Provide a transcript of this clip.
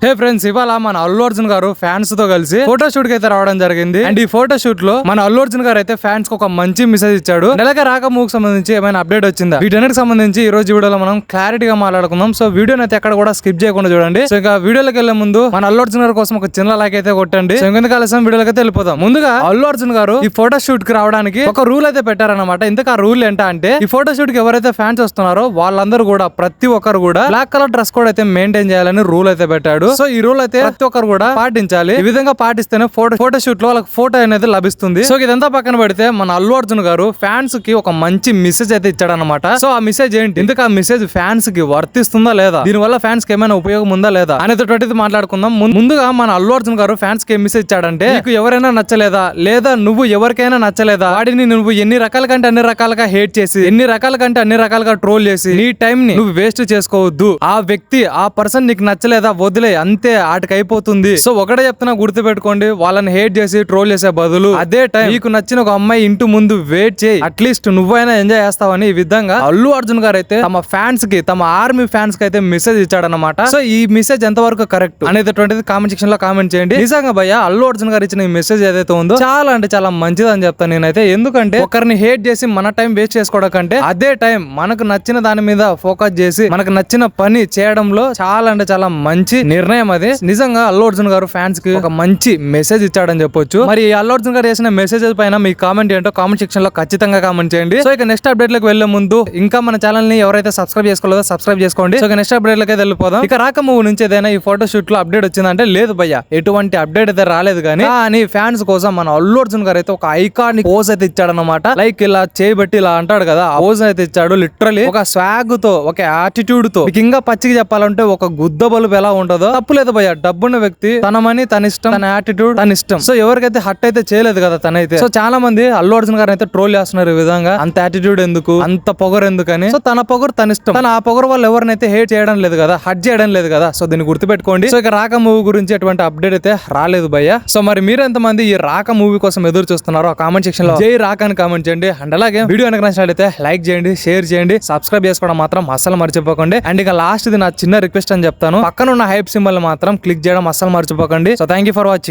హే friends, ఇవాళ మన అల్లు అర్జున్ గారు ఫ్యాన్స్ తో కలిసి ఫోటో షూట్ కి అయితే రావడం జరిగింది. అండ్ ఈ ఫోటో షూట్ లో మన అల్లు అర్జున్ గారు అయితే ఫ్యాన్స్ కి ఒక మంచి మెసేజ్ ఇచ్చాడు. నెలకి రాక మూవీకి సంబంధించి ఏమైనా అప్డేట్ వచ్చిందా, వీటన్నిటికి సంబంధించి ఈ రోజు వీడియోలో మనం క్లారిటీగా మాట్లాడుకుందాం. సో వీడియోని అయితే ఎక్కడ కూడా స్కిప్ చేయకుండా చూడండి. సో ఇంకా వీడియోలోకి వెళ్లే ముందు మన అల్లు అర్జున్ గారి కోసం ఒక చిన్న లైక్ అయితే కొట్టండి. సో ఇంకెందుకు ఆలస్యం వీడియోలోకి అయితే వెళ్ళిపోదాం. ముందుగా అల్లు అర్జున్ గారు ఈ ఫోటో షూట్ కి రావడానికి ఒక రూల్ అయితే పెట్టారన్నమాట. ఇంతకు ఆ రూల్ ఏంటంటే, ఈ ఫోటో షూట్ కి ఎవరైతే ఫ్యాన్స్ వస్తున్నారో వాళ్ళందరూ కూడా ప్రతి ఒక్కరు కూడా బ్లాక్ కలర్ డ్రెస్ కోడ్ అయితే మెయింటైన్ చేయాలని రూల్ అయితే పెట్టాడు. సో ఈ రూల్ అయితే ప్రతి ఒక్కరు కూడా పాటించాలి. ఈ విధంగా పాటిస్తేనే ఫోటో షూట్ లో వాళ్ళకి ఫోటో అనేది లభిస్తుంది. సో ఇదంతా పక్కన పెడితే మన అల్లు అర్జున్ గారు ఫ్యాన్స్ కి ఒక మంచి మెసేజ్ అయితే ఇచ్చాడు అనమాట. సో ఆ మెసేజ్ ఏంటి, ఇందుకు ఆ మెసేజ్ ఫ్యాన్స్ కి వర్తిస్తుందా లేదా, దీని వల్ల ఫ్యాన్స్ కి ఏమైనా ఉపయోగం ఉందా లేదా అనేది మాట్లాడుకుందాం. ముందుగా మన అల్లు అర్జున్ గారు ఫ్యాన్స్ కి ఏం మెసేజ్ ఇచ్చాడంటే, నీకు ఎవరైనా నచ్చలేదా లేదా నువ్వు ఎవరికైనా నచ్చలేదా, వాడిని నువ్వు ఎన్ని రకాల కంటే అన్ని రకాలుగా హేట్ చేసి ఎన్ని రకాల కంటే అన్ని రకాలుగా ట్రోల్ చేసి నీ టైం ని నువ్వు వేస్ట్ చేసుకోవద్దు. ఆ వ్యక్తి ఆ పర్సన్ నీకు నచ్చలేదా వదిలే, అంతే, ఆటికి అయిపోతుంది. సో ఒకటే చెప్తున్నా, గుర్తు పెట్టుకోండి, వాళ్ళని హేట్ చేసి ట్రోల్ చేసే బదులు అదే టైం నీకు నచ్చిన ఒక అమ్మాయి ఇంటి ముందు వెయిట్ చేయి, అట్లీస్ట్ నువ్వైనా ఎంజాయ్ చేస్తావని ఈ విధంగా అల్లు అర్జున్ గారు అయితే తమ ఫ్యాన్స్ కి, తమ ఆర్మీ ఫ్యాన్స్ కి అయితే మెసేజ్ ఇచ్చాడనమాట. సో ఈ మెసేజ్ ఎంతవరకు కరెక్ట్ అనేటటువంటిది కామెంట్ సెక్షన్ లో కామెంట్ చేయండి. నిజంగా భయ్య అల్లు అర్జున్ గారు ఇచ్చిన ఈ మెసేజ్ ఏదైతే ఉందో చాలా అంటే చాలా మంచిది అని చెప్తాను నేనైతే. ఎందుకంటే ఒకరిని హేట్ చేసి మన టైం వేస్ట్ చేసుకోవడం కంటే అదే టైం మనకు నచ్చిన దాని మీద ఫోకస్ చేసి మనకు నచ్చిన పని చేయడంలో చాలా అంటే చాలా మంచి నిర్ణయం అది. నిజంగా అల్లు అర్జున్ గారు ఫ్యాన్స్ కి ఒక మంచి మెసేజ్ ఇచ్చాడని చెప్పొచ్చు. మరి అల్లు అర్జున్ గారు చేసిన మెసేజెస్ పైన మీ కామెంట్ ఏంటో కామెంట్ సెక్షన్ లో ఖచ్చితంగా కామెంట్ చేయండి. సో ఇక నెక్స్ట్ అప్డేట్ లకు వెళ్లే ముందు ఇంకా మన ఛానల్ ని ఎవరైతే సబ్స్క్రైబ్ చేసుకోలేదో సబ్స్క్రైబ్ చేసుకోండి. సో ఇక నెక్స్ట్ అప్డేట్ లకి వెళ్ళిపోదాం. ఇక రాక మూవీ నుంచి ఏదైనా ఈ ఫోటో షూట్ లో అప్డేట్ వచ్చిందంటే, లేదు భయ్య ఎటువంటి అప్డేట్ అయితే రాలేదు. కానీ ఫ్యాన్స్ కోసం మన అల్లు అర్జున్ గారు అయితే ఒక ఐకానిక్ పోజ్ అయితే ఇచ్చాడన్నమాట. లైక్ ఇలా చేయబట్టి ఇలా అంటాడు కదా, ఆ పోజ్ అయితే ఇచ్చాడు. లిటరలీ ఒక స్వాగ్ తో, ఒక యాటిట్యూడ్ తో, ఇంకా పచ్చికి చెప్పాలంటే ఒక గుద్ద బలుపు ఎలా ఉంటుందో. తప్పులేదు భయ్య, డబ్బున్న వ్యక్తి తన మనీ తన ఇష్టం, తన యాటిట్యూడ్ తన ఇష్టం. సో ఎవరికైతే హట్ అయితే చేయలేదు కదా తనైతే. సో చాలా మంది అల్లు అర్జున్ గారు అయితే ట్రోల్ చేస్తున్నారు ఈ విధంగా, అంత యాటిట్యూడ్ ఎందుకు, అంత పొగరు ఎందుకని. సో తన పొగరు తన ఇష్టం, తన ఆ పొగరు వాళ్ళు ఎవరినైతే హేట్ చేయడం లేదు కదా, హట్ చేయడం లేదు కదా. సో దీన్ని గుర్తుపెట్టుకోండి. సో ఇక రాక మూవీ గురించి ఎటువంటి అప్డేట్ అయితే రాలేదు భయ్య. సో మరి మీరు ఎంతమంది ఈ రాక మూవీ కోసం ఎదురు చూస్తున్నారో ఆ కామెంట్ సెక్షన్ లో జై రాక అని కామెంట్ చేయండి. అండ్ అలాగే వీడియో కనుక నచ్చినట్లయితే లైక్ చేయండి, షేర్ చేయండి, సబ్స్క్రైబ్ చేసుకోవడం మాత్రం అస్సలు మర్చిపోకండి. అండ్ ఇక లాస్ట్ ఇది నా చిన్న రిక్వెస్ట్ అని చెప్తాను, పక్కన ఉన్న హైప్ సింబల్ మాత్రం క్లిక్ చేయడం అస్సలు మర్చిపోకండి. So thank you for watching.